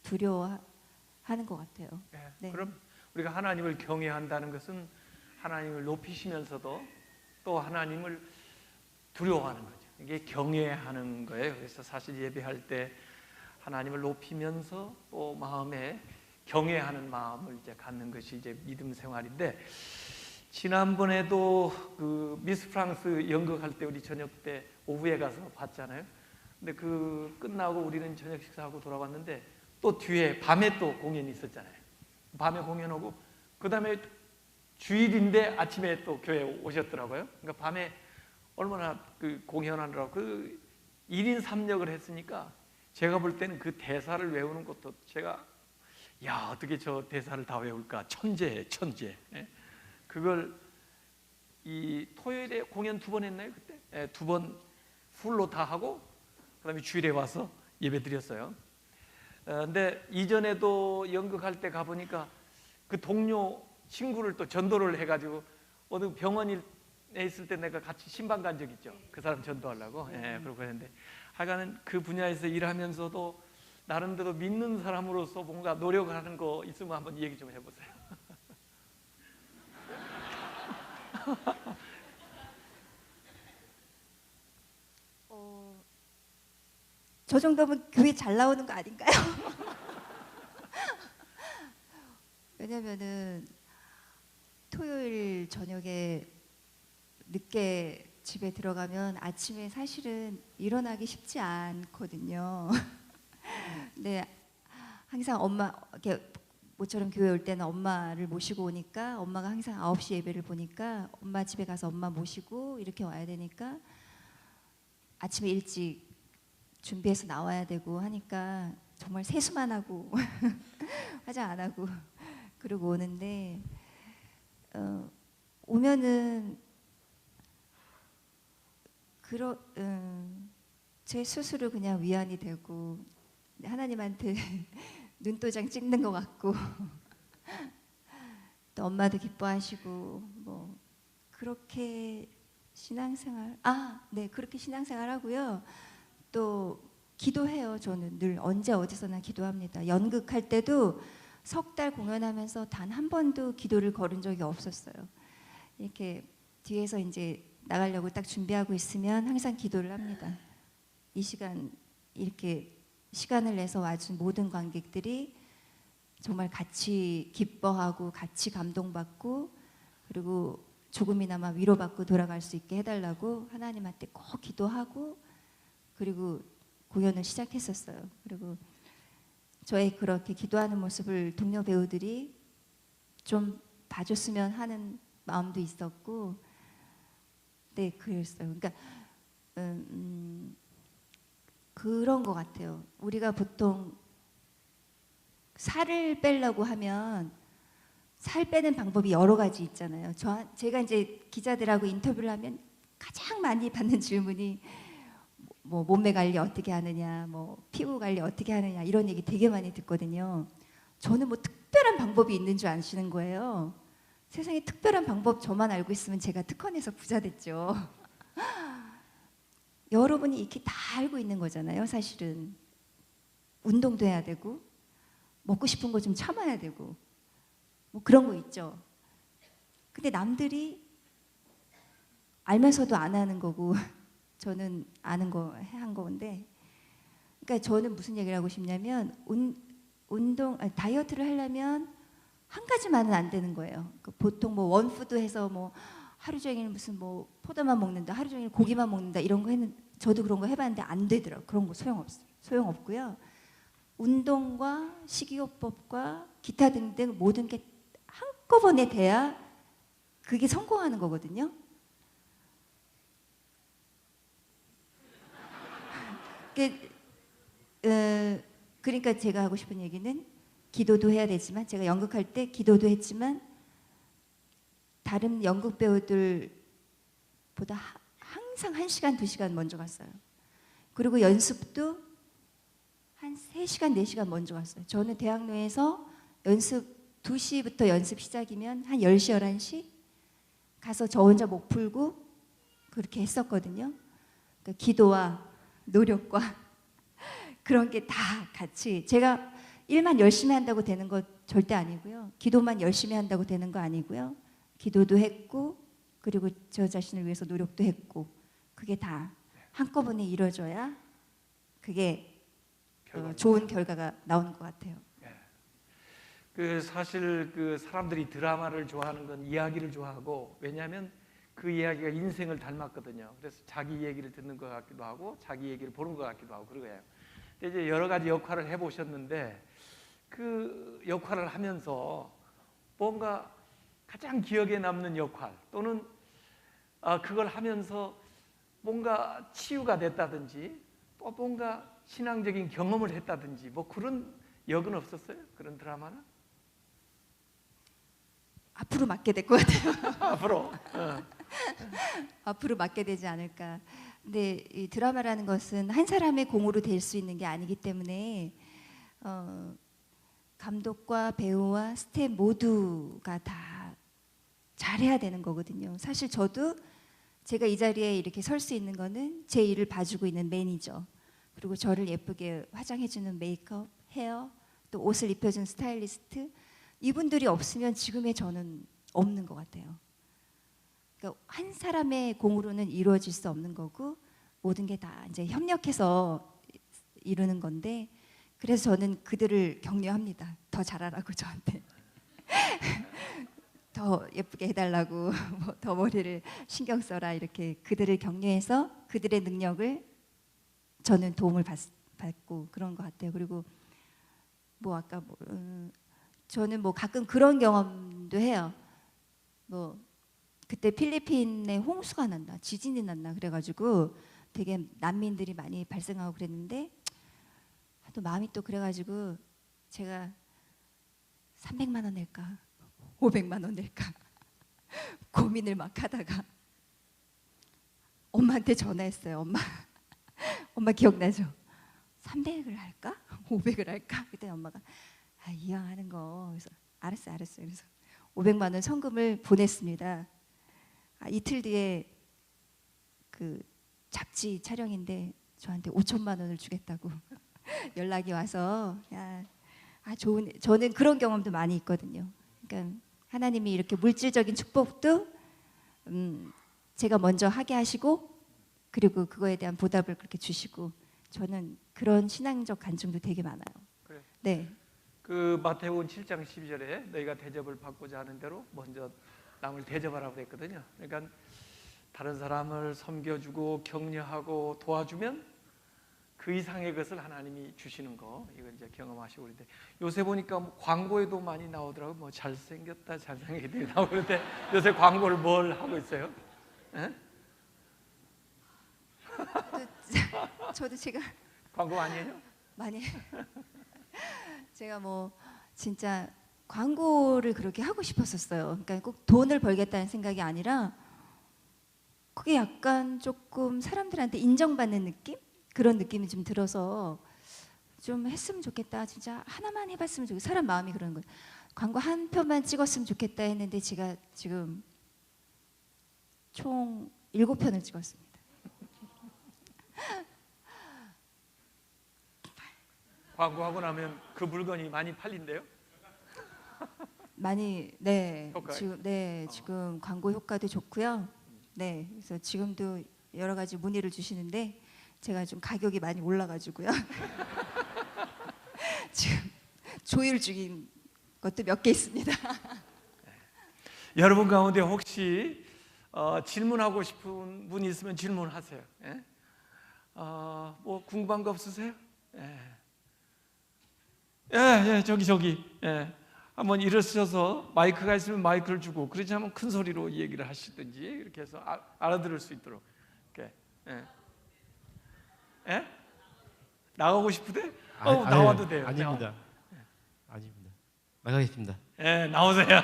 두려워하는 것 같아요. 네. 그럼 우리가 하나님을 경외한다는 것은 하나님을 높이시면서도 또 하나님을 두려워하는 거죠. 이게 경외하는 거예요. 그래서 사실 예배할 때 하나님을 높이면서 또 마음에 경외하는 마음을 이제 갖는 것이 이제 믿음 생활인데, 지난번에도 그 미스 프랑스 연극할 때 우리 저녁 때 오후에 가서 봤잖아요. 근데 그 끝나고 우리는 저녁 식사하고 돌아왔는데 또 뒤에 밤에 또 공연이 있었잖아요. 밤에 공연하고 그 다음에 주일인데 아침에 또 교회에 오셨더라고요. 그러니까 밤에 얼마나 그 공연하느라고 그 1인 3역을 했으니까 제가 볼 때는 그 대사를 외우는 것도 제가 야, 어떻게 저 대사를 다 외울까? 천재, 천재. 예? 그걸 이 토요일에 공연 2번 했나요 그때? 예, 2번 풀로 다 하고 그다음에 주일에 와서 예배 드렸어요. 근데 이전에도 연극할 때 가보니까 그 동료 친구를 또 전도를 해가지고 어느 병원에 있을 때 내가 같이 신방 간 적 있죠. 그 사람 전도하려고. 예, 그러고 했는데 하여간은 그 분야에서 일하면서도 나름대로 믿는 사람으로서 뭔가 노력하는 거 있으면 한번 얘기 좀 해보세요. 저 정도면 교회 잘 나오는 거 아닌가요? 왜냐면은 토요일 저녁에 늦게 집에 들어가면 아침에 사실은 일어나기 쉽지 않거든요. 근데 항상 엄마 이렇게 모처럼 교회 올 때는 엄마를 모시고 오니까 엄마가 항상 9시 예배를 보니까 엄마 집에 가서 엄마 모시고 이렇게 와야 되니까 아침에 일찍 준비해서 나와야 되고 하니까 정말 세수만 하고 화장 안 하고 그러고 오는데 오면은 제 스스로 그냥 위안이 되고 하나님한테 눈도장 찍는 것 같고 또 엄마도 기뻐하시고 뭐 그렇게 신앙생활 네 그렇게 신앙생활 하고요. 또 기도해요. 저는 늘 언제 어디서나 기도합니다. 연극할 때도 3달 공연하면서 단 한 번도 기도를 걸은 적이 없었어요. 이렇게 뒤에서 이제 나가려고 딱 준비하고 있으면 항상 기도를 합니다. 이 시간 이렇게 시간을 내서 와준 모든 관객들이 정말 같이 기뻐하고 같이 감동받고 그리고 조금이나마 위로받고 돌아갈 수 있게 해달라고 하나님한테 꼭 기도하고 그리고 공연을 시작했었어요. 그리고 저의 그렇게 기도하는 모습을 동료 배우들이 좀 봐줬으면 하는 마음도 있었고, 네, 그랬어요. 그러니까 그런 것 같아요. 우리가 보통 살을 빼려고 하면 살 빼는 방법이 여러 가지 있잖아요. 제가 이제 기자들하고 인터뷰를 하면 가장 많이 받는 질문이 뭐 몸매 관리 어떻게 하느냐, 뭐 피부 관리 어떻게 하느냐 이런 얘기 되게 많이 듣거든요. 저는 뭐 특별한 방법이 있는 줄 아시는 거예요. 세상에 특별한 방법 저만 알고 있으면 제가 특허내서 부자 됐죠. 여러분이 이렇게 다 알고 있는 거잖아요. 사실은 운동도 해야 되고 먹고 싶은 거 좀 참아야 되고 뭐 그런 거 있죠. 근데 남들이 알면서도 안 하는 거고 저는 아는 거 한 건데, 그러니까 저는 무슨 얘기를 하고 싶냐면 다이어트를 하려면 한 가지만은 안 되는 거예요. 보통 뭐 원푸드 해서 뭐 하루 종일 무슨 뭐 포도만 먹는다, 하루 종일 고기만 먹는다 이런 거 했는 저도 그런 거 해봤는데 안 되더라고요. 그런 거 소용없고요. 운동과 식이요법과 기타 등등 모든 게 한꺼번에 돼야 그게 성공하는 거거든요. 그러니까 제가 하고 싶은 얘기는 기도도 해야 되지만 제가 연극할 때 기도도 했지만 다른 연극 배우들보다 항상 1시간, 2시간 먼저 갔어요. 그리고 연습도 한 3시간, 4시간 먼저 갔어요. 저는 대학로에서 2시부터 연습 시작이면 한 10시, 11시 가서 저 혼자 목 풀고 그렇게 했었거든요. 그러니까 기도와 노력과 그런 게 다 같이, 제가 일만 열심히 한다고 되는 거 절대 아니고요. 기도만 열심히 한다고 되는 거 아니고요. 기도도 했고 그리고 저 자신을 위해서 노력도 했고 그게 다 한꺼번에 이루어져야 그게 좋은 결과가 나오는 것 같아요. 그 사실 그 사람들이 드라마를 좋아하는 건 이야기를 좋아하고, 왜냐하면 그 이야기가 인생을 닮았거든요. 그래서 자기 얘기를 듣는 것 같기도 하고 자기 얘기를 보는 것 같기도 하고 그러고요. 근데 이제 여러 가지 역할을 해보셨는데 그 역할을 하면서 뭔가 가장 기억에 남는 역할 또는 그걸 하면서 뭔가 치유가 됐다든지 또 뭔가 신앙적인 경험을 했다든지 뭐 그런 역은 없었어요? 그런 드라마는? 앞으로 맡게 될 것 같아요. 앞으로. 앞으로 맡게 되지 않을까. 근데 이 드라마라는 것은 한 사람의 공으로 될 수 있는 게 아니기 때문에 감독과 배우와 스텝 모두가 다 잘해야 되는 거거든요. 사실 저도 제가 이 자리에 이렇게 설 수 있는 거는 제 일을 봐주고 있는 매니저, 그리고 저를 예쁘게 화장해주는 메이크업, 헤어, 또 옷을 입혀준 스타일리스트, 이분들이 없으면 지금의 저는 없는 것 같아요. 그러니까 한 사람의 공으로는 이루어질 수 없는 거고 모든 게 다 이제 협력해서 이루는 건데, 그래서 저는 그들을 격려합니다. 더 잘하라고 저한테. 더 예쁘게 해달라고, 더 머리를 신경 써라, 이렇게 그들을 격려해서 그들의 능력을 저는 도움을 받고 그런 것 같아요. 그리고 뭐 아까 저는 뭐 가끔 그런 경험도 해요. 뭐 그때 필리핀에 홍수가 났나 지진이 났나 그래가지고 되게 난민들이 많이 발생하고 그랬는데, 또 마음이 또 그래가지고 제가 300만 원 낼까 500만 원 낼까 고민을 막 하다가 엄마한테 전화했어요. 엄마 기억나죠? 300을 할까? 500을 할까? 그때 엄마가 이왕 하는 거. 그래서 알았어. 그래서 500만 원 성금을 보냈습니다. 이틀 뒤에 그 잡지 촬영인데 저한테 5천만 원을 주겠다고 연락이 와서, 저는 그런 경험도 많이 있거든요. 그러니까 하나님이 이렇게 물질적인 축복도 제가 먼저 하게 하시고, 그리고 그거에 대한 보답을 그렇게 주시고, 저는 그런 신앙적 간증도 되게 많아요. 그래. 네. 그 마태복음 7장 12절에 너희가 대접을 받고자 하는 대로 먼저 남을 대접하라고 그랬거든요. 그러니까 다른 사람을 섬겨주고 격려하고 도와주면 그 이상의 것을 하나님이 주시는 거, 이건 이제 경험하시고 그런데, 요새 보니까 뭐 광고에도 많이 나오더라고. 뭐 잘생겼다 나오고 그런데 요새 광고를 뭘 하고 있어요? 에? 저도 제가 광고 아니에요? 많이 제가 뭐 진짜 광고를 그렇게 하고 싶었었어요. 그러니까 꼭 돈을 벌겠다는 생각이 아니라 그게 약간 조금 사람들한테 인정받는 느낌? 그런 느낌이 좀 들어서 좀 했으면 좋겠다. 진짜 하나만 해봤으면 좋겠다. 사람 마음이 그러는 거예요. 광고 한 편만 찍었으면 좋겠다 했는데 제가 지금 총 7편을 찍었습니다. 광고하고 나면 그 물건이 많이 팔린대요? 많이, 네. 효과요? 지금 광고 효과도 좋고요. 네. 그래서 지금도 여러 가지 문의를 주시는데 제가 좀 가격이 많이 올라가지고요. 지금 조율 중인 것도 몇 개 있습니다. 여러분 가운데 혹시 질문하고 싶은 분이 있으면 질문하세요. 예? 뭐 궁금한 거 없으세요? 예, 저기. 예. 한번 일어서서 마이크가 있으면 마이크를 주고, 그렇지 않으면 큰 소리로 얘기를 하시든지 이렇게 해서 알아들을 수 있도록. 이렇게. 예? 나가고 싶으대? 나와도 돼요. 아닙니다. 아닙니다. 나가겠습니다. 예, 나오세요.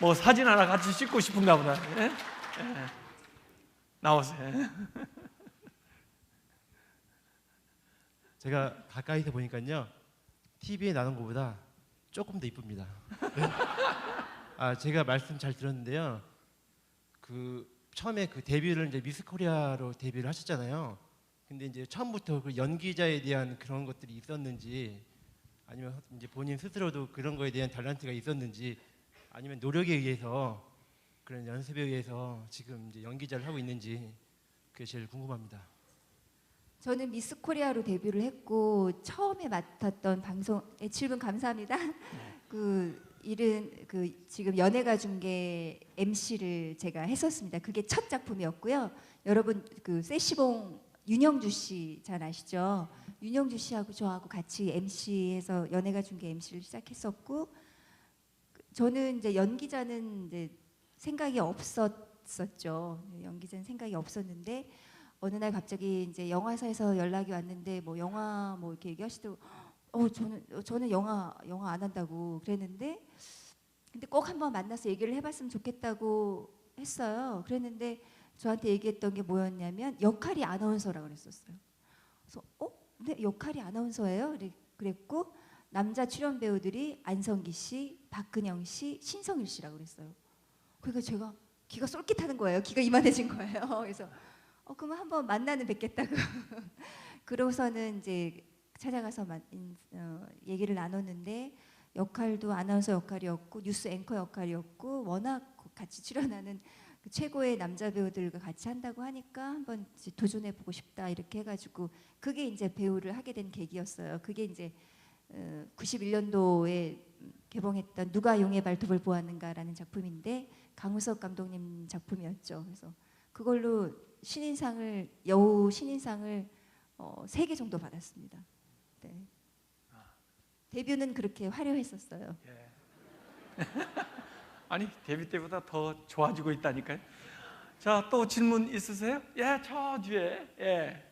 뭐 사진 하나 같이 찍고 싶은가 보다. 예? 나오세요. 제가 가까이서 보니까요, TV에 나온 것보다 조금 더 이쁩니다. 네? 제가 말씀 잘 들었는데요. 그 처음에 그 데뷔를 이제 미스 코리아로 데뷔를 하셨잖아요. 근데 이제 처음부터 그 연기자에 대한 그런 것들이 있었는지, 아니면 이제 본인 스스로도 그런 거에 대한 탤런트가 있었는지, 아니면 노력에 의해서, 그런 연습에 의해서 지금 이제 연기자를 하고 있는지, 그게 제일 궁금합니다. 저는 미스 코리아로 데뷔를 했고 처음에 맡았던 방송 7분 감사합니다. 그 일은 그 지금 연예가 중계 MC를 제가 했었습니다. 그게 첫 작품이었고요. 여러분 그 세시봉 윤영주 씨 잘 아시죠? 윤영주 씨하고 저하고 같이 MC에서 연예가 중계 MC를 시작했었고, 저는 이제 연기자는 이제 생각이 없었죠. 연기자는 생각이 없었는데 어느 날 갑자기 이제 영화사에서 연락이 왔는데 뭐 영화 뭐 이렇게 얘기하시더라고. 저는 영화 안 한다고 그랬는데, 근데 꼭 한번 만나서 얘기를 해봤으면 좋겠다고 했어요. 그랬는데 저한테 얘기했던 게 뭐였냐면 역할이 아나운서라고 그랬었어요. 그래서 네, 역할이 아나운서예요? 그랬고 남자 출연 배우들이 안성기 씨, 박근영 씨, 신성일 씨라고 그랬어요. 그러니까 제가 기가 쏠깃하는 거예요. 기가 이만해진 거예요. 그래서 그러면 한번 만나는 뵙겠다고. 그러고서는 이제 찾아가서 얘기를 나눴는데 역할도 아나운서 역할이었고 뉴스 앵커 역할이었고 워낙 같이 출연하는 그 최고의 남자 배우들과 같이 한다고 하니까 한번 도전해 보고 싶다 이렇게 해가지고 그게 이제 배우를 하게 된 계기였어요. 그게 이제 91년도에 개봉했던 누가 용의 발톱을 보았는가라는 작품인데 강우석 감독님 작품이었죠. 그래서 그걸로 여우 신인상을 3개 정도 받았습니다. 네. 데뷔는 그렇게 화려했었어요. 예. 아니 데뷔 때보다 더 좋아지고 있다니까요. 자, 또 질문 있으세요? 예, 저 뒤에. 예.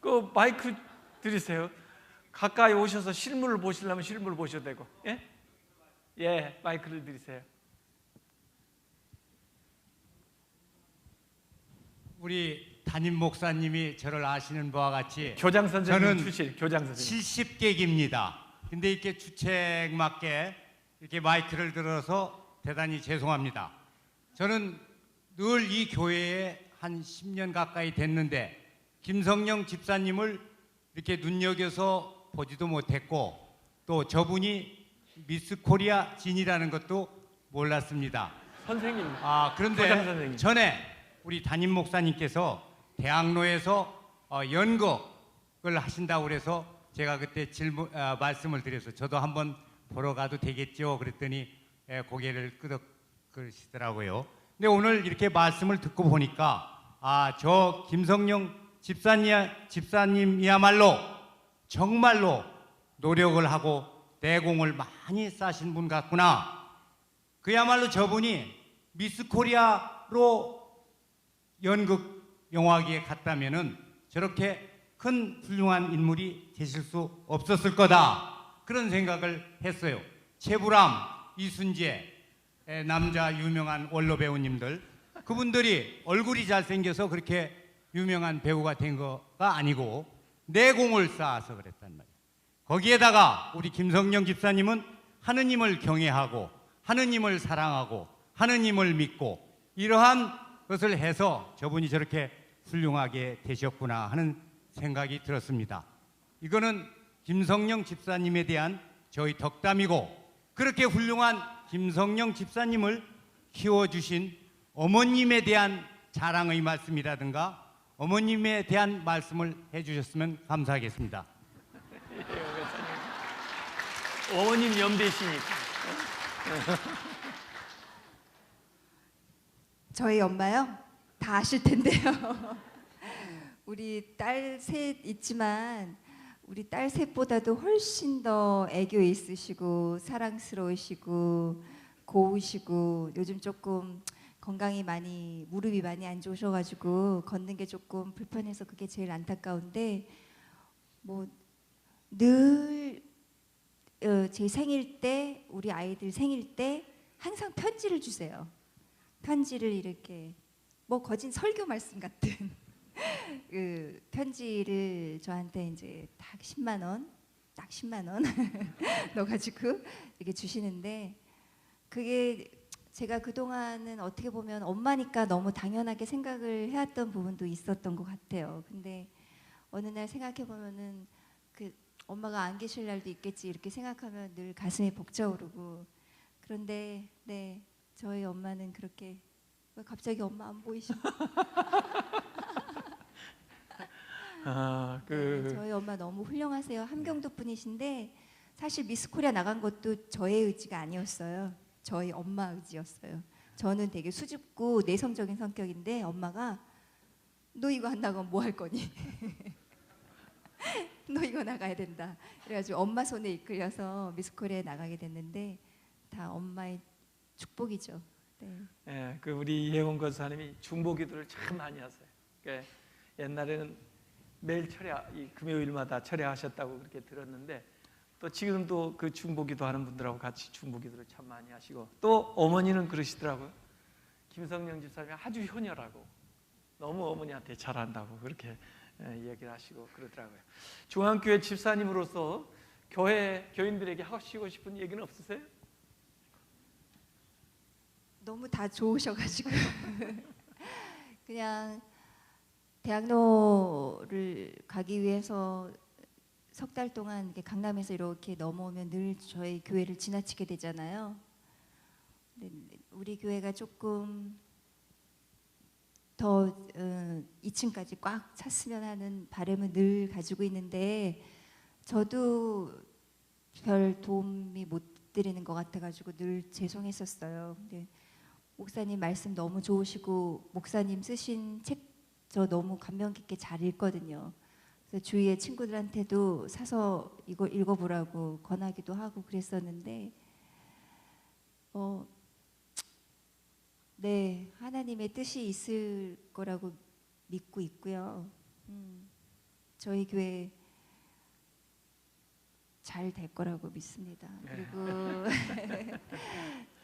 그 마이크 드리세요. 가까이 오셔서 실물을 보시려면 실물을 보셔도 되고. 예? 예, 마이크를 드리세요. 우리 담임 목사님이 저를 아시는 바와 같이 교장 선생님 저는 출신, 교장 선생님. 70개기입니다. 근데 이렇게 주책맞게 이렇게 마이크를 들어서 대단히 죄송합니다. 저는 늘 이 교회에 한 10년 가까이 됐는데 김성령 집사님을 이렇게 눈여겨서 보지도 못했고 또 저분이 미스 코리아 진이라는 것도 몰랐습니다. 선생님. 교장 그런데 선생님. 전에 우리 담임 목사님께서 대학로에서 연극을 하신다고 그래서 제가 그때 말씀을 드려서 저도 한번 보러 가도 되겠죠 그랬더니 고개를 끄덕끄시더라고요. 근데 오늘 이렇게 말씀을 듣고 보니까 저 김성령 집사님이야말로 정말로 노력을 하고 내공을 많이 쌓으신 분 같구나. 그야말로 저분이 미스 코리아로 연극 영화계에 갔다면은 저렇게 큰 훌륭한 인물이 되실 수 없었을 거다. 그런 생각을 했어요. 최불암, 이순재, 남자 유명한 원로 배우님들 그분들이 얼굴이 잘생겨서 그렇게 유명한 배우가 된 거가 아니고 내공을 쌓아서 그랬단 말이에요. 거기에다가 우리 김성령 집사님은 하느님을 경외하고 하느님을 사랑하고 하느님을 믿고 이러한 것을 해서 저분이 저렇게 훌륭하게 되셨구나 하는 생각이 들었습니다. 이거는 김성령 집사님에 대한 저희 덕담이고 그렇게 훌륭한 김성령 집사님을 키워주신 어머님에 대한 자랑의 말씀이라든가 어머님에 대한 말씀을 해주셨으면 감사하겠습니다. 어머님 연배시니까. 저희 엄마요? 다 아실 텐데요. 우리 딸 셋 있지만 우리 딸 셋보다도 훨씬 더 애교 있으시고 사랑스러우시고 고우시고 요즘 조금 건강이 무릎이 많이 안 좋으셔가지고 걷는 게 조금 불편해서 그게 제일 안타까운데 늘 제 생일 때 우리 아이들 생일 때 항상 편지를 주세요. 편지를 이렇게 거진 설교 말씀 같은 그 편지를 저한테 이제 딱 10만 원 넣어가지고 이렇게 주시는데 그게 제가 그동안은 어떻게 보면 엄마니까 너무 당연하게 생각을 해왔던 부분도 있었던 것 같아요. 근데 어느 날 생각해 보면은 그 엄마가 안 계실 날도 있겠지 이렇게 생각하면 늘 가슴이 벅차오르고 그런데 네 저희 엄마는 그렇게 왜 갑자기 엄마 안 보이시죠? 네, 저희 엄마 너무 훌륭하세요. 함경도 분이신데 사실 미스 코리아 나간 것도 저의 의지가 아니었어요. 저희 엄마 의지였어요. 저는 되게 수줍고 내성적인 성격인데 엄마가 너 이거 안 나가면 뭐 할 거니? 너 이거 나가야 된다. 그래가지고 엄마 손에 이끌려서 미스 코리아에 나가게 됐는데 다 엄마의 축복이죠. 네. 예, 그 우리 이혜원 권사님이 중보기도를 참 많이 하세요. 옛날에는 매일 이 금요일마다 철야하셨다고 그렇게 들었는데 또 지금도 그 중보기도 하는 분들하고 같이 중보기도를 참 많이 하시고, 또 어머니는 그러시더라고요. 김성령 집사님이 아주 효녀라고, 너무 어머니한테 잘한다고 그렇게 얘기를 하시고 그러더라고요. 중앙교회 집사님으로서 교인들에게 하시고 싶은 얘기는 없으세요? 너무 다 좋으셔가지고 그냥 대학로를 가기 위해서 석 달 동안 이렇게 강남에서 이렇게 넘어오면 늘 저희 교회를 지나치게 되잖아요. 근데 우리 교회가 조금 더 2층까지 꽉 찼으면 하는 바람은 늘 가지고 있는데, 저도 별 도움이 못 드리는 것 같아가지고 늘 죄송했었어요. 근데 목사님 말씀 너무 좋으시고, 목사님 쓰신 책 저 너무 감명 깊게 잘 읽거든요. 그래서 주위의 친구들한테도 사서 이거 읽어보라고 권하기도 하고 그랬었는데, 네, 하나님의 뜻이 있을 거라고 믿고 있고요. 저희 교회 잘 될 거라고 믿습니다. 그리고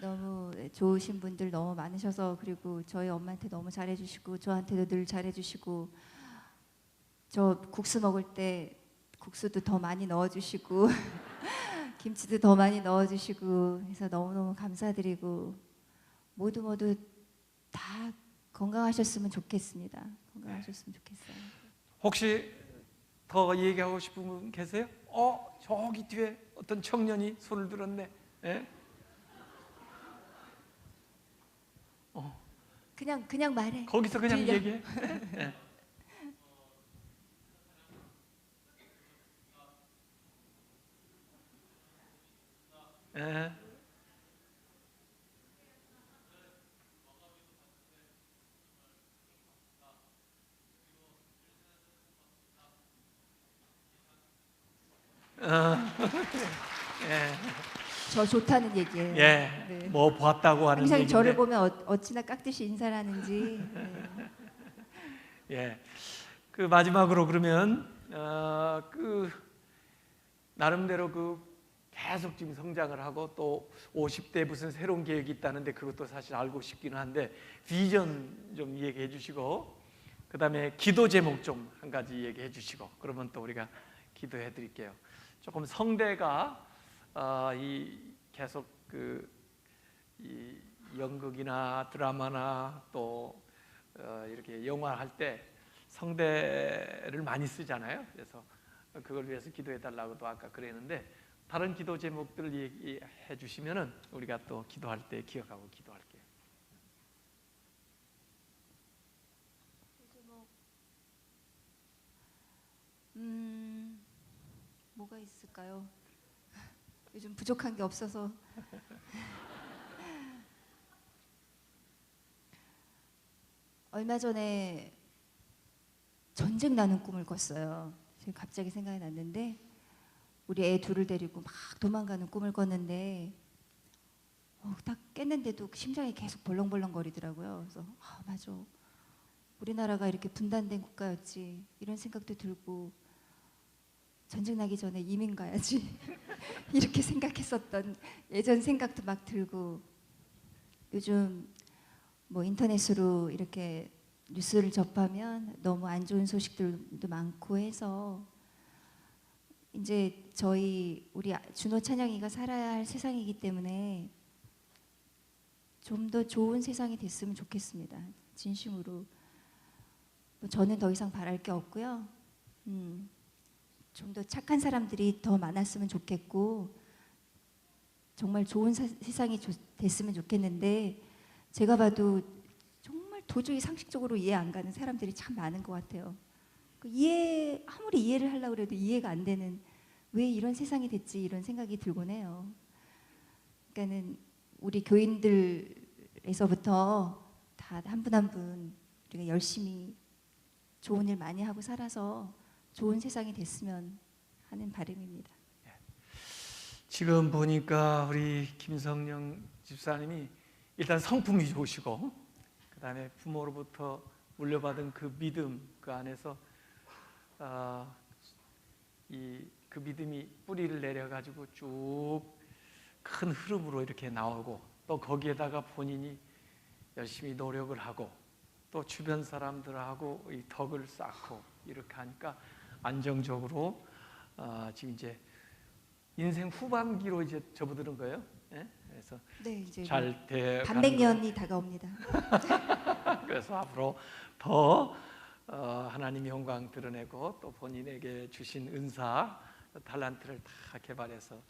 너무 좋으신 분들 너무 많으셔서, 그리고 저희 엄마한테 너무 잘해주시고 저한테도 늘 잘해주시고, 저 국수 먹을 때 국수도 더 많이 넣어주시고 김치도 더 많이 넣어주시고 해서 너무너무 감사드리고, 모두 다 건강하셨으면 좋겠습니다. 건강하셨으면 좋겠어요. 혹시 더 얘기하고 싶은 분 계세요? 저기 뒤에 어떤 청년이 손을 들었네. 예? 그냥 말해. 거기서 그냥 들려. 얘기해. 예. 예. 예. 저 좋다는 얘기예요. 예. 네. 뭐 봤다고 하는 항상 얘기인데. 저를 보면 어찌나 깍듯이 인사를 하는지. 네. 예. 그 마지막으로 그러면 그 나름대로 그 계속 지금 성장을 하고, 또 50대 무슨 새로운 계획이 있다는데 그것도 사실 알고 싶기는 한데, 비전 좀 얘기해 주시고, 그다음에 기도 제목 좀 한 가지 얘기해 주시고, 그러면 또 우리가 기도해 드릴게요. 조금 성대가 이 계속 이 연극이나 드라마나 또 이렇게 영화 할 때 성대를 많이 쓰잖아요. 그래서 그걸 위해서 기도해 달라고도 아까 그랬는데, 다른 기도 제목들을 얘기해 주시면은 우리가 또 기도할 때 기억하고 기도할게요. 뭐가 있을까요? 요즘 부족한 게 없어서. 얼마 전에 전쟁 나는 꿈을 꿨어요. 지금 갑자기 생각이 났는데, 우리 애 둘을 데리고 막 도망가는 꿈을 꿨는데, 딱 깼는데도 심장이 계속 벌렁벌렁거리더라고요. 그래서 맞아, 우리나라가 이렇게 분단된 국가였지, 이런 생각도 들고, 전쟁 나기 전에 이민 가야지 이렇게 생각했었던 예전 생각도 막 들고, 요즘 뭐 인터넷으로 이렇게 뉴스를 접하면 너무 안 좋은 소식들도 많고 해서, 이제 우리 준호 찬영이가 살아야 할 세상이기 때문에 좀 더 좋은 세상이 됐으면 좋겠습니다. 진심으로. 저는 더 이상 바랄 게 없고요. 좀 더 착한 사람들이 더 많았으면 좋겠고, 정말 좋은 세상이 됐으면 좋겠는데, 제가 봐도 정말 도저히 상식적으로 이해 안 가는 사람들이 참 많은 것 같아요. 아무리 이해를 하려고 해도 이해가 안 되는, 왜 이런 세상이 됐지, 이런 생각이 들곤 해요. 그러니까는 우리 교인들에서부터 다 한 분 한 분 우리가 열심히 좋은 일 많이 하고 살아서 좋은 세상이 됐으면 하는 바람입니다. 지금 보니까 우리 김성령 집사님이 일단 성품이 좋으시고, 그다음에 부모로부터 물려받은 그 믿음, 그 안에서 그 믿음이 뿌리를 내려가지고 쭉 큰 흐름으로 이렇게 나오고 또 거기에다가 본인이 열심히 노력을 하고 또 주변 사람들하고 이 덕을 쌓고 이렇게 하니까 안정적으로 지금 이제 인생 후반기로 이제 접어드는 거예요. 예? 그래서 네, 이제 잘 돼. 반백년이 다가옵니다. 그래서 앞으로 더 하나님의 영광 드러내고 또 본인에게 주신 은사, 달란트를 다 개발해서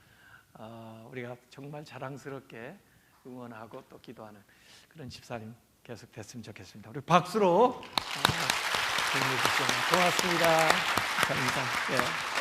우리가 정말 자랑스럽게 응원하고 또 기도하는 그런 집사님 계속 됐으면 좋겠습니다. 우리 박수로 격려해 주시면 고맙습니다. 감사합니다. 예.